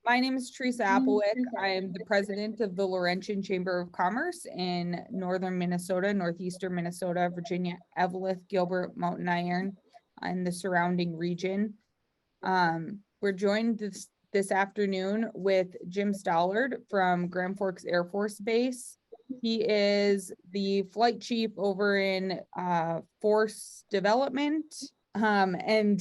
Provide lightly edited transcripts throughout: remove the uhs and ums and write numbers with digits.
My name is Teresa Applewick. I am the president of the Laurentian Chamber of Commerce in northern Minnesota, northeastern Minnesota, Virginia, Eveleth, Gilbert, Mountain Iron, and the surrounding region. We're joined this afternoon with Jim Stallard from Grand Forks Air Force Base. He is the flight chief over in force development. And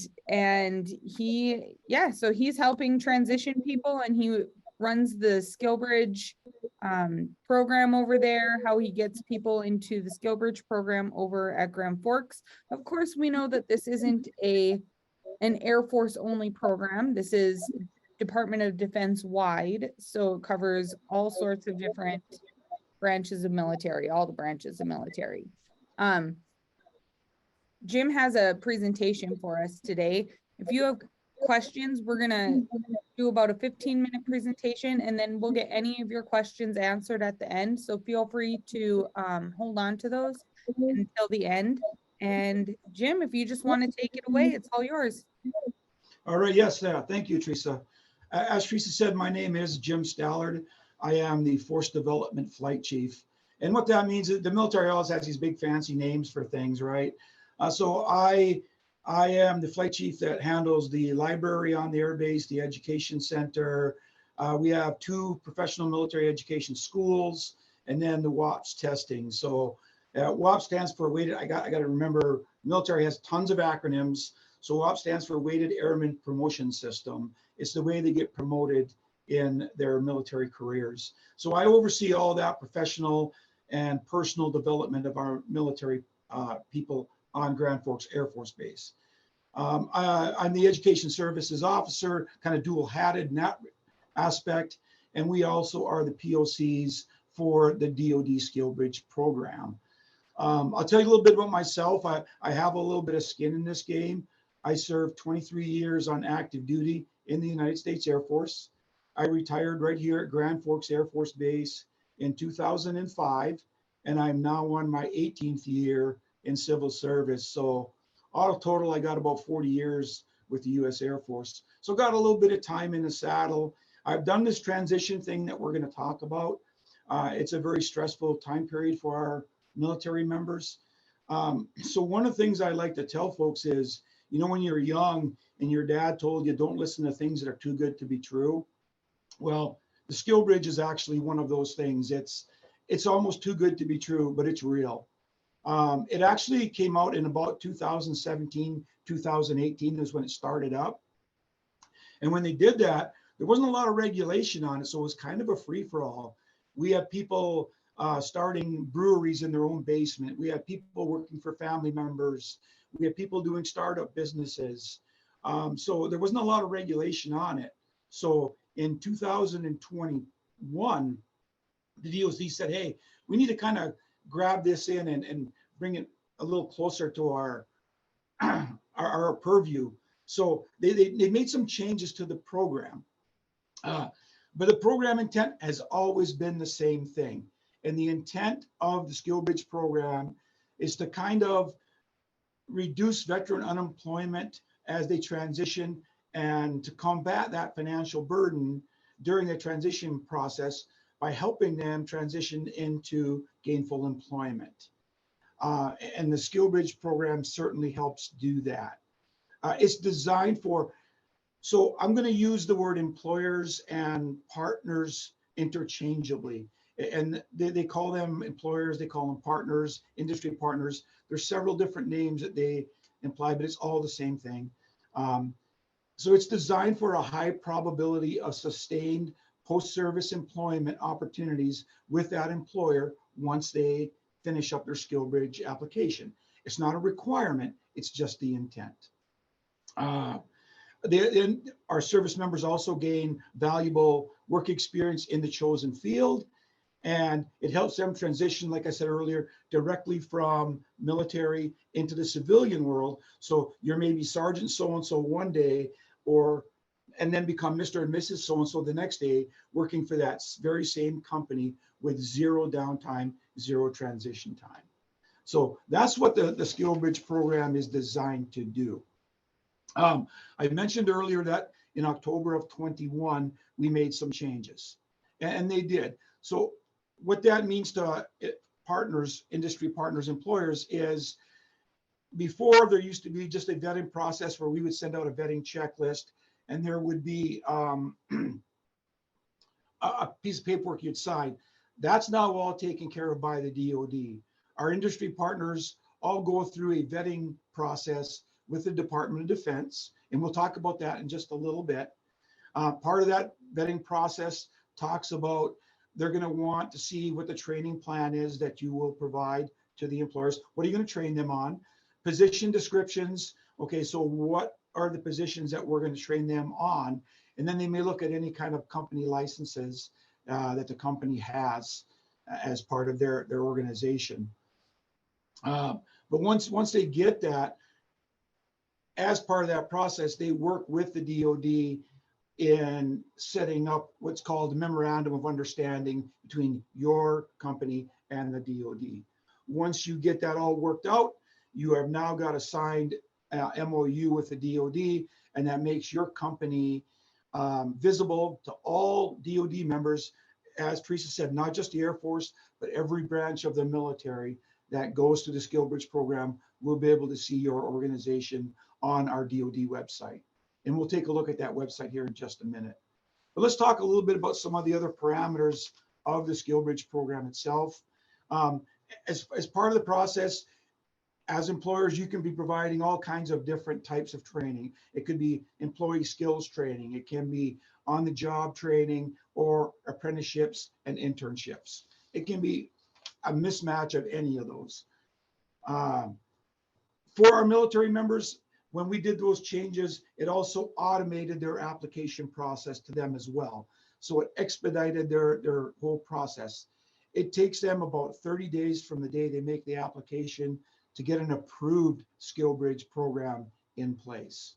so he's helping transition people, and he runs the SkillBridge program over there, how he gets people into the SkillBridge program over at Grand Forks. Of course, we know that this isn't an Air Force only program. This is Department of Defense wide, so it covers all sorts of different branches of military, all the branches of military. Jim has a presentation for us today. If you have questions, we're gonna do about a 15-minute presentation, and then we'll get any of your questions answered at the end. So feel free to hold on to those until the end. And Jim, if you just want to take it away, it's all yours. All right, yes, thank you, Teresa. As Teresa said, my name is Jim Stallard. I am the Force Development Flight Chief. And what that means is the military always has these big fancy names for things, right? So I am the flight chief that handles the library on the airbase, the education center. We have 2 professional military education schools, and then the WAPS testing. So WAPS stands for weighted. I got to remember, military has tons of acronyms. So WAPS stands for Weighted Airman Promotion System. It's the way they get promoted in their military careers. So I oversee all that professional and personal development of our military people on Grand Forks Air Force Base. I'm the Education Services Officer, kind of dual-hatted in that aspect, and we also are the POCs for the DOD SkillBridge Program. I'll tell you a little bit about myself. I have a little bit of skin in this game. I served 23 years on active duty in the United States Air Force. I retired right here at Grand Forks Air Force Base in 2005, and I'm now on my 18th year in civil service. So all total, I got about 40 years with the U.S. Air Force. So got a little bit of time in the saddle. I've done this transition thing that we're going to talk about. It's a very stressful time period for our military members. So one of the things I like to tell folks is, you know, when you're young and your dad told you don't listen to things that are too good to be true. Well, the SkillBridge is actually one of those things. It's almost too good to be true, but it's real. It actually came out in about 2017, 2018 is when it started up. And when they did that, there wasn't a lot of regulation on it. So it was kind of a free-for-all. We had people starting breweries in their own basement. We had people working for family members. We had people doing startup businesses. So there wasn't a lot of regulation on it. So in 2021, the DOD said, hey, we need to kind of grab this in and bring it a little closer to our purview. So they made some changes to the program. But the program intent has always been the same thing. And the intent of the SkillBridge program is to kind of reduce veteran unemployment as they transition and to combat that financial burden during the transition process by helping them transition into gainful employment. And the SkillBridge program certainly helps do that. It's designed for, so I'm going to use the word employers and partners interchangeably. And they call them employers, they call them partners, industry partners. There's several different names that they imply, but it's all the same thing. So it's designed for a high probability of sustained post-service employment opportunities with that employer once they finish up their SkillBridge application. It's not a requirement, it's just the intent. Our service members also gain valuable work experience in the chosen field, and it helps them transition, like I said earlier, directly from military into the civilian world. So you're maybe Sergeant so-and-so one day, and then become Mr. and Mrs. so-and-so the next day, working for that very same company with zero downtime, zero transition time. So that's what the SkillBridge program is designed to do. I mentioned earlier that in October of 21, we made some changes, and they did. So what that means to partners, industry partners, employers is, before there used to be just a vetting process where we would send out a vetting checklist, and there would be a piece of paperwork you'd sign. That's now all taken care of by the DOD. Our industry partners all go through a vetting process with the Department of Defense, and we'll talk about that in just a little bit. Part of that vetting process talks about, they're going to want to see what the training plan is that you will provide to the employers. What are you going to train them on? Position descriptions. Okay, so what are the positions that we're going to train them on? And then they may look at any kind of company licenses that the company has as part of their organization. But once they get that, as part of that process, they work with the DOD in setting up what's called a memorandum of understanding between your company and the DOD. Once you get that all worked out, you have now got a signed MOU with the DOD, and that makes your company visible to all DOD members. As Teresa said, not just the Air Force, but every branch of the military that goes to the SkillBridge program will be able to see your organization on our DOD website. And we'll take a look at that website here in just a minute. But let's talk a little bit about some of the other parameters of the SkillBridge program itself. As part of the process, as employers, you can be providing all kinds of different types of training. It could be employee skills training. It can be on-the-job training, or apprenticeships and internships. It can be a mismatch of any of those. For our military members, when we did those changes, it also automated their application process to them as well. So it expedited their whole process. It takes them about 30 days from the day they make the application to get an approved SkillBridge program in place.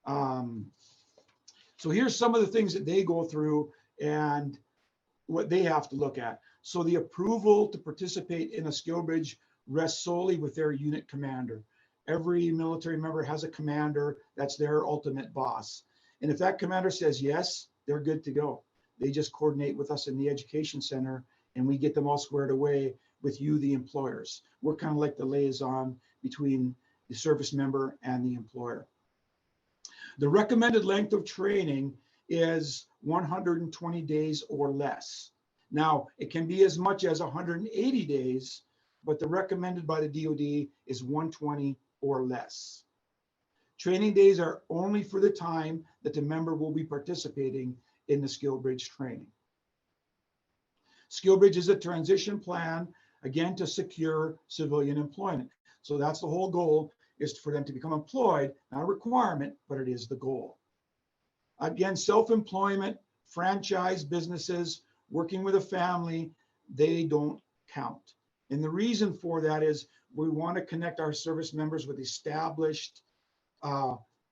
So here's some of the things that they go through and what they have to look at. So the approval to participate in a SkillBridge rests solely with their unit commander. Every military member has a commander that's their ultimate boss. And if that commander says yes, they're good to go. They just coordinate with us in the education center, and we get them all squared away with you, the employers. We're kind of like the liaison between the service member and the employer. The recommended length of training is 120 days or less. Now, it can be as much as 180 days, but the recommended by the DOD is 120 or less. Training days are only for the time that the member will be participating in the SkillBridge training. SkillBridge is a transition plan, again, to secure civilian employment. So that's the whole goal, is for them to become employed, not a requirement, but it is the goal. Again, self-employment, franchise businesses, working with a family, they don't count. And the reason for that is we want to connect our service members with established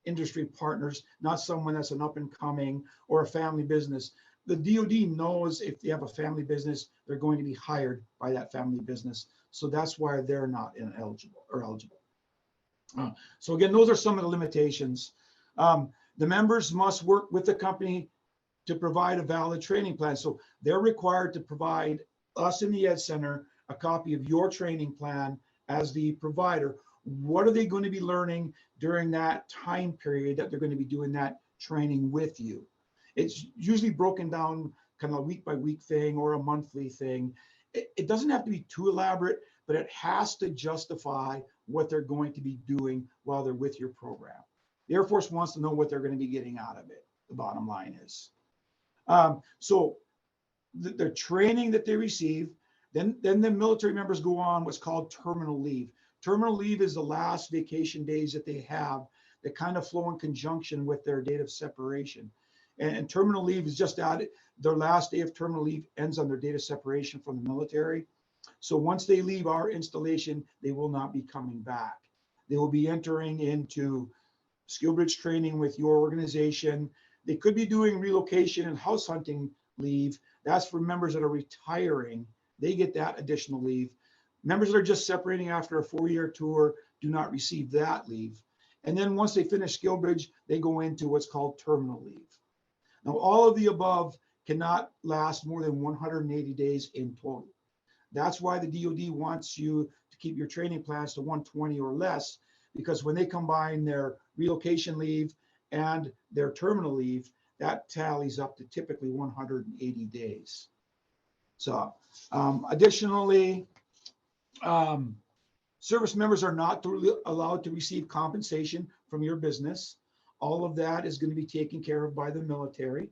industry partners, not someone that's an up and coming or a family business. The DOD knows if they have a family business, they're going to be hired by that family business. So that's why they're not eligible. So again, those are some of the limitations. The members must work with the company to provide a valid training plan. So they're required to provide us in the Ed Center a copy of your training plan as the provider. What are they going to be learning during that time period that they're going to be doing that training with you? It's usually broken down kind of a week by week thing or a monthly thing. It doesn't have to be too elaborate, but it has to justify what they're going to be doing while they're with your program. The Air Force wants to know what they're going to be getting out of it. The bottom line is. So the training that they receive, then the military members go on what's called terminal leave. Terminal leave is the last vacation days that they have that kind of flow in conjunction with their date of separation. And terminal leave is just that. Their last day of terminal leave ends on their date of separation from the military. So once they leave our installation, they will not be coming back. They will be entering into SkillBridge training with your organization. They could be doing relocation and house hunting leave. That's for members that are retiring. They get that additional leave. Members that are just separating after a 4-year tour do not receive that leave. And then once they finish SkillBridge, they go into what's called terminal leave. Now, all of the above cannot last more than 180 days in total. That's why the DOD wants you to keep your training plans to 120 or less, because when they combine their relocation leave and their terminal leave, that tallies up to typically 180 days. So additionally, service members are not allowed to receive compensation from your business. All of that is going to be taken care of by the military.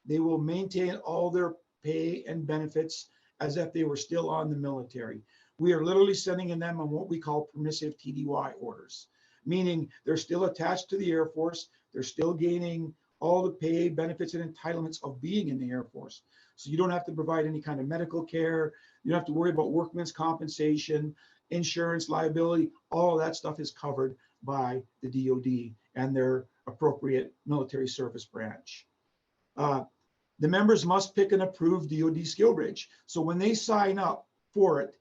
They will maintain all their pay and benefits as if they were still on the military. We are literally sending them on what we call permissive TDY orders, meaning they're still attached to the Air Force. They're still gaining all the pay, benefits, and entitlements of being in the Air Force. So you don't have to provide any kind of medical care. You don't have to worry about workman's compensation, insurance, liability. All of that stuff is covered by the DOD and their appropriate military service branch. The members must pick an approved DOD SkillBridge. So when they sign up for it,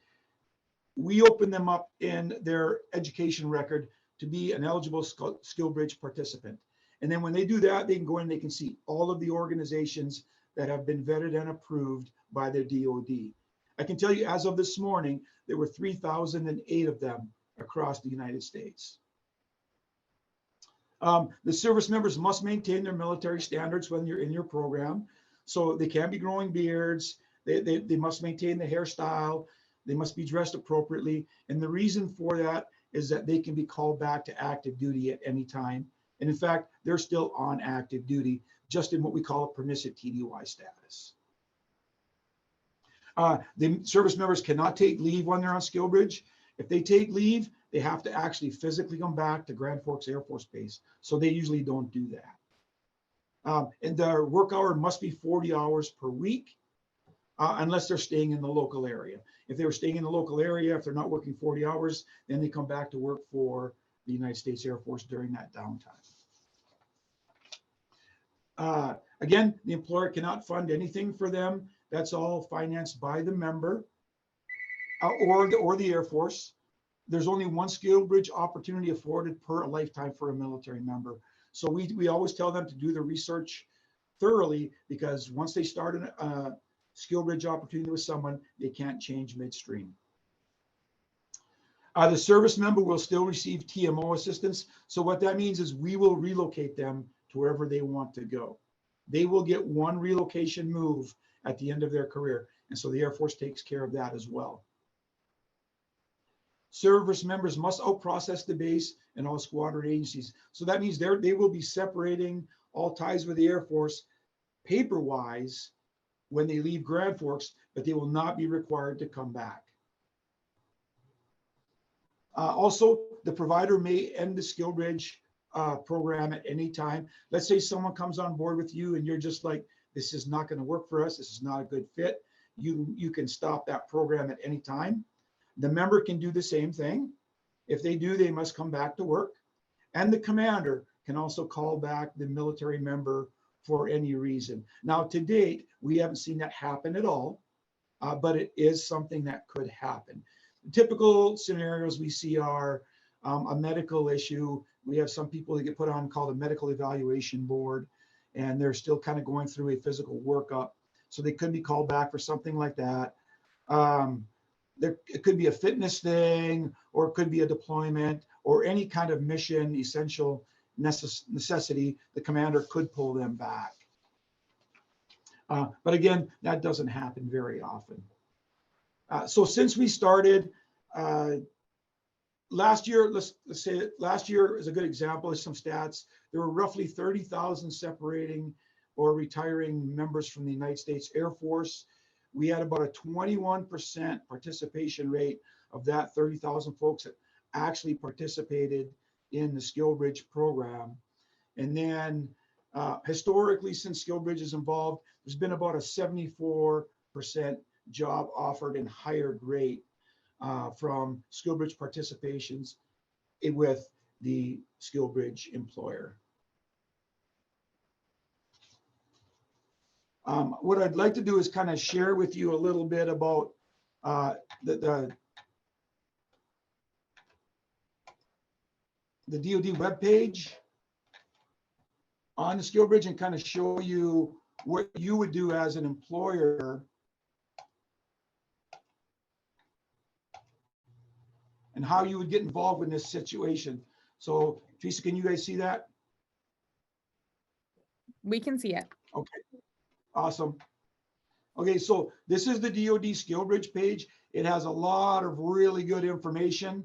we open them up in their education record to be an eligible SkillBridge participant. And then when they do that, they can go in and they can see all of the organizations that have been vetted and approved by the DOD. I can tell you, as of this morning, there were 3,008 of them across the United States. The service members must maintain their military standards when you're in your program. So they can't be growing beards. They must maintain the hairstyle. They must be dressed appropriately. And the reason for that is that they can be called back to active duty at any time. And in fact, they're still on active duty, just in what we call a permissive TDY status. The service members cannot take leave when they're on SkillBridge. If they take leave, they have to actually physically come back to Grand Forks Air Force Base. So they usually don't do that. And their work hour must be 40 hours per week, unless they're staying in the local area. If they were staying in the local area, if they're not working 40 hours, then they come back to work for the United States Air Force during that downtime. Again, the employer cannot fund anything for them. That's all financed by the member or the Air Force. There's only one SkillBridge opportunity afforded per lifetime for a military member. So we always tell them to do the research thoroughly, because once they start a SkillBridge opportunity with someone, they can't change midstream. The service member will still receive TMO assistance. So what that means is we will relocate them to wherever they want to go. They will get one relocation move at the end of their career. And so the Air Force takes care of that as well. Service members must out-process the base and all squadron agencies. So that means they will be separating all ties with the Air Force paper-wise when they leave Grand Forks, but they will not be required to come back. Also, the provider may end the SkillBridge program at any time. Let's say someone comes on board with you and you're just like, this is not going to work for us. This is not a good fit. You can stop that program at any time. The member can do the same thing. If they do, they must come back to work. And the commander can also call back the military member for any reason. Now, to date, we haven't seen that happen at all, but it is something that could happen. Typical scenarios we see are a medical issue. We have some people that get put on called a medical evaluation board, and they're still kind of going through a physical workup. So they could be called back for something like that. It could be a fitness thing, or it could be a deployment, or any kind of mission essential necessity. The commander could pull them back. But again, that doesn't happen very often. So since we started last year, let's say last year is a good example of some stats. There were roughly 30,000 separating or retiring members from the United States Air Force. We had about a 21% participation rate of that 30,000 folks that actually participated in the SkillBridge program. And then historically, since SkillBridge is involved, there's been about a 74% job offered and hired rate from SkillBridge participations with the SkillBridge employer. What I'd like to do is kind of share with you a little bit about the DOD webpage on the SkillBridge and kind of show you what you would do as an employer and how you would get involved in this situation. So Teresa, can you guys see that? We can see it. Okay, awesome. Okay, so this is the DOD SkillBridge page. It has a lot of really good information.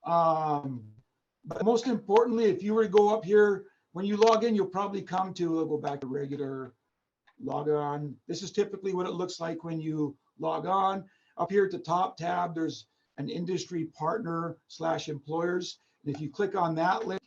But most importantly, if you were to go up here, when you log in, you'll probably come to, I'll go back to regular log on. This is typically what it looks like when you log on. Up here at the top tab, there's an industry partner / employers. And if you click on that link,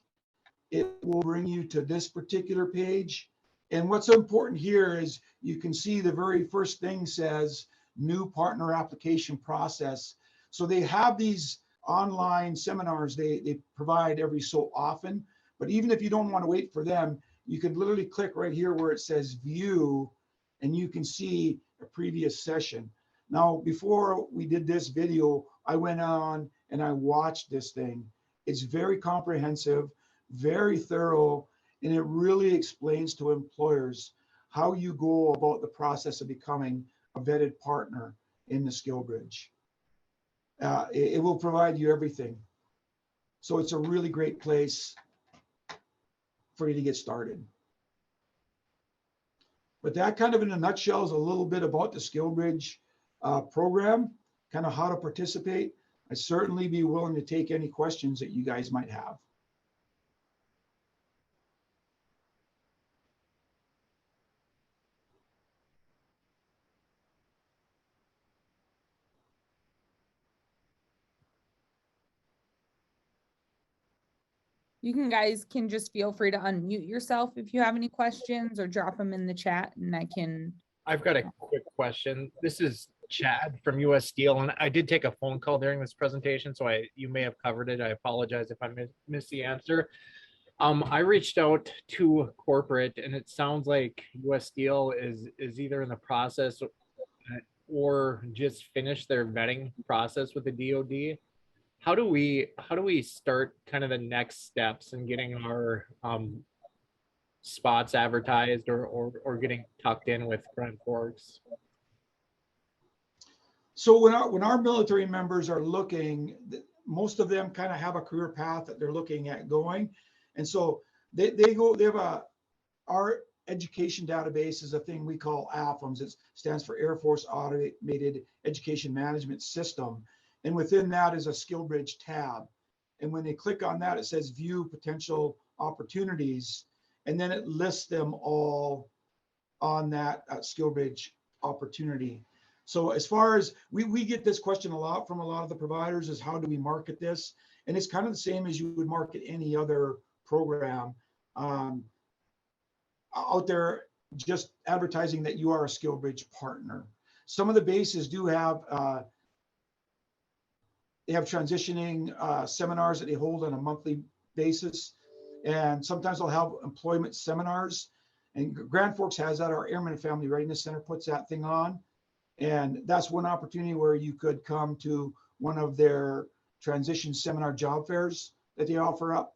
it will bring you to this particular page. And what's important here is you can see the very first thing says new partner application process. So they have these online seminars they provide every so often. But even if you don't want to wait for them, you can literally click right here where it says view, and you can see a previous session. Now, before we did this video, I went on and I watched this thing. It's very comprehensive, very thorough, and it really explains to employers how you go about the process of becoming a vetted partner in the SkillBridge. It will provide you everything. So it's a really great place for you to get started. But that kind of in a nutshell is a little bit about the SkillBridge program, kind of how to participate. I'd certainly be willing to take any questions that you guys might have. You guys can just feel free to unmute yourself if you have any questions or drop them in the chat and I can. I've got a quick question. This is Chad from US Steel, and I did take a phone call during this presentation, so you may have covered it. I apologize if I missed the answer. I reached out to corporate, and it sounds like US Steel is either in the process or just finished their vetting process with the DOD. How do we start kind of the next steps in getting our spots advertised or getting tucked in with Grand Forks? So when our military members are looking, most of them kind of have a career path that they're looking at going. And so they have our education database is a thing we call AFMS. It stands for Air Force Automated Education Management System. And within that is a SkillBridge tab. And when they click on that, it says view potential opportunities. And then it lists them all on that SkillBridge opportunity. So as far as we get this question a lot from a lot of the providers is how do we market this? And it's kind of the same as you would market any other program out there, just advertising that you are a SkillBridge partner. Some of the bases do have they have transitioning seminars that they hold on a monthly basis. And sometimes they'll have employment seminars. And Grand Forks has that. Our Airman Family Readiness Center puts that thing on. And that's one opportunity where you could come to one of their transition seminar job fairs that they offer up.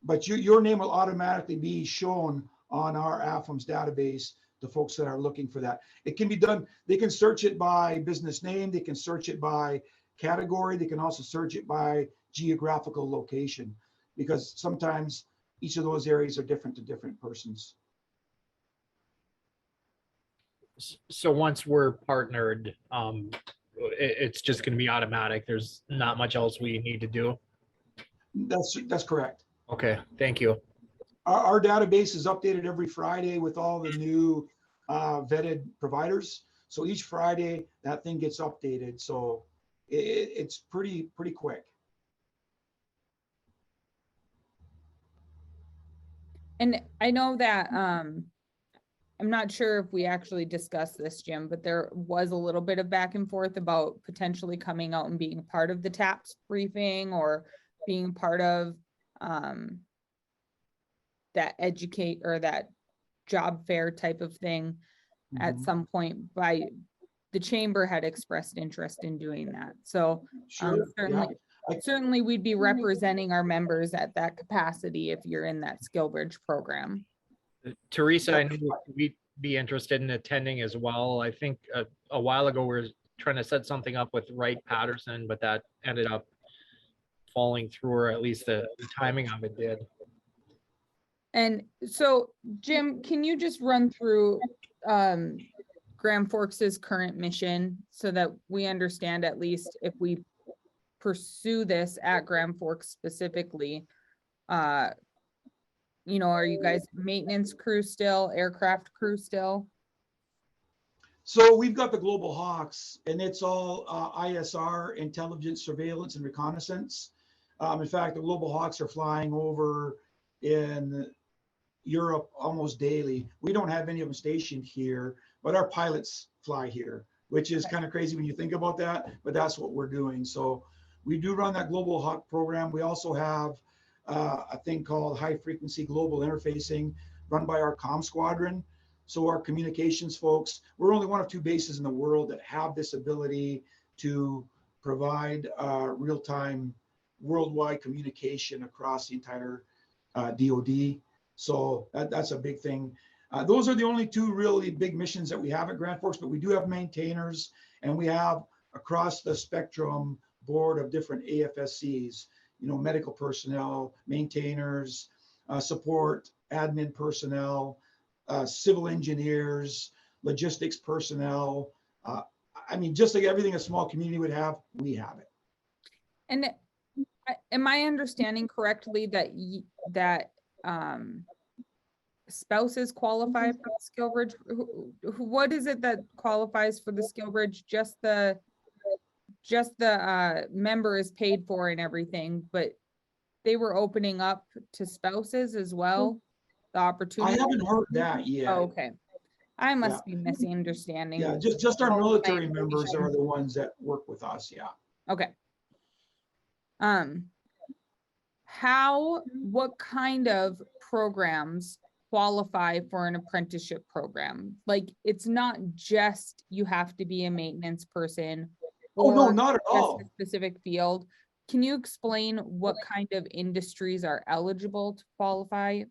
But your name will automatically be shown on our AFMS database to folks that are looking for that. It can be done. They can search it by business name. They can search it by category. They can also search it by geographical location, because sometimes each of those areas are different to different persons. So once we're partnered, it's just going to be automatic. There's not much else we need to do. That's correct. Okay, thank you. Our database is updated every Friday with all the new vetted providers. So each Friday that thing gets updated. So it's pretty quick. And I know that I'm not sure if we actually discussed this, Jim, but there was a little bit of back and forth about potentially coming out and being part of the TAPS briefing or being part of that educate or that job fair type of thing at some point. By the chamber had expressed interest in doing that. So sure, certainly. yeah. certainly we'd be representing our members at that capacity if you're in that SkillBridge program. Teresa, I knew we'd be interested in attending as well. I think a while ago, we were trying to set something up with Wright Patterson, but that ended up falling through, or at least the timing of it did. And so, Jim, can you just run through Grand Forks's current mission so that we understand, at least if we pursue this at Grand Forks specifically, you know, are you guys maintenance crew still, aircraft crew still? So we've got the Global Hawks, and it's all ISR, intelligence, surveillance, and reconnaissance. In fact, the Global Hawks are flying over in Europe almost daily. We don't have any of them stationed here, but our pilots fly here, which is kind of crazy when you think about that, but that's what we're doing. So we do run that Global Hawk program. We also have a thing called high frequency global interfacing run by our comm squadron. So our communications folks, we're only one of 2 bases in the world that have this ability to provide real-time worldwide communication across the entire DOD. So that's a big thing. Those are the only 2 really big missions that we have at Grand Forks, but we do have maintainers, and we have across the spectrum board of different AFSCs, you know, medical personnel, maintainers, support, admin personnel, civil engineers, logistics personnel. I mean, just like everything a small community would have, we have it. And am I understanding correctly that spouses qualify for the SkillBridge? What is it that qualifies for the SkillBridge? Just the member is paid for and everything, but they were opening up to spouses as well, the opportunity. I haven't heard that yet. Oh, okay. I must be misunderstanding. Yeah, just our military members are the ones that work with us. Yeah. Okay. What kind of programs qualify for an apprenticeship program? Like, it's not just you have to be a maintenance person. Oh, no, not at all. A specific field. Can you explain what kind of industries are eligible to qualify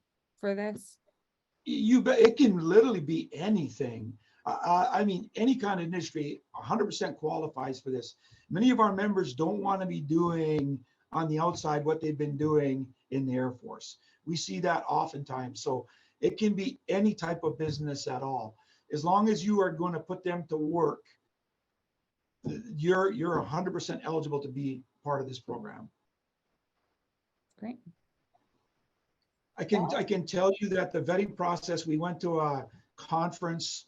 for this? You bet. It can literally be anything. I mean, any kind of industry 100% qualifies for this. Many of our members don't want to be doing on the outside what they've been doing in the Air Force. We see that oftentimes. So it can be any type of business at all. As long as you are going to put them to work, you're 100% eligible to be part of this program. Great. I can tell you that the vetting process, we went to a conference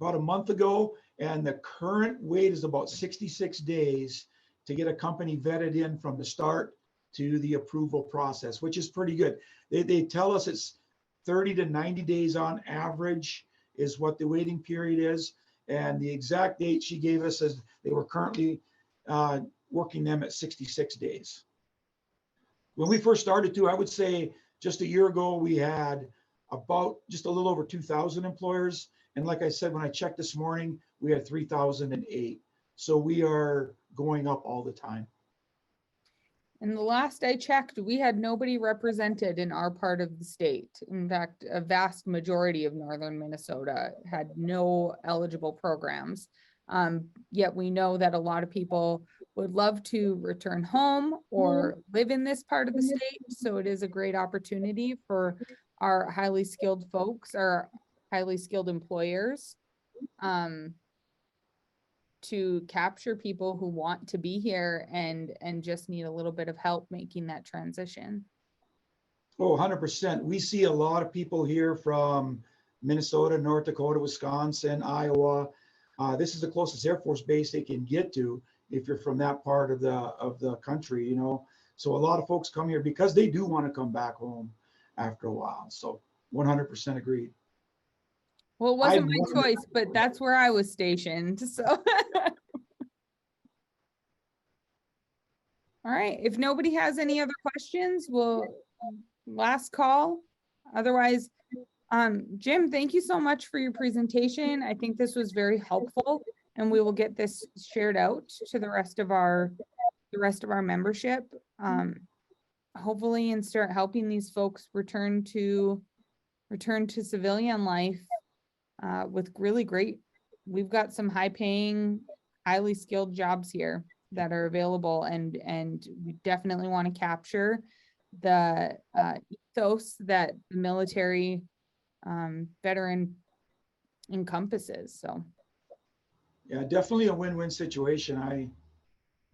about a month ago, and the current wait is about 66 days to get a company vetted in from the start to the approval process, which is pretty good. They tell us it's 30 to 90 days on average is what the waiting period is. And the exact date she gave us is they were currently working them at 66 days. When we first started too, I would say just a year ago, we had about just a little over 2,000 employers. And like I said, when I checked this morning, we had 3,008. So we are going up all the time. And the last I checked, we had nobody represented in our part of the state. In fact, a vast majority of northern Minnesota had no eligible programs. Yet we know that a lot of people would love to return home or live in this part of the state. So it is a great opportunity for our highly skilled folks, our highly skilled employers, to capture people who want to be here and just need a little bit of help making that transition. Oh, 100%. We see a lot of people here from Minnesota, North Dakota, Wisconsin, Iowa. This is the closest Air Force base they can get to if you're from that part of the country, you know. So a lot of folks come here because they do want to come back home after a while. So 100% agreed. Well, it wasn't my choice, but that's where I was stationed. So, all right. If nobody has any other questions, we'll last call. Otherwise, Jim, thank you so much for your presentation. I think this was very helpful, and we will get this shared out to the rest of our the rest of our membership, hopefully, and start helping these folks return to civilian life with really great. We've got some high paying, highly skilled jobs here that are available, and we definitely want to capture the ethos that the military veteran encompasses. So Yeah, definitely a win-win situation. I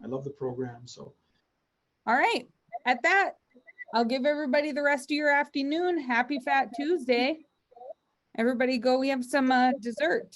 love the program. So all right, at that, I'll give everybody the rest of your afternoon. Happy Fat Tuesday. Everybody go, we have some dessert.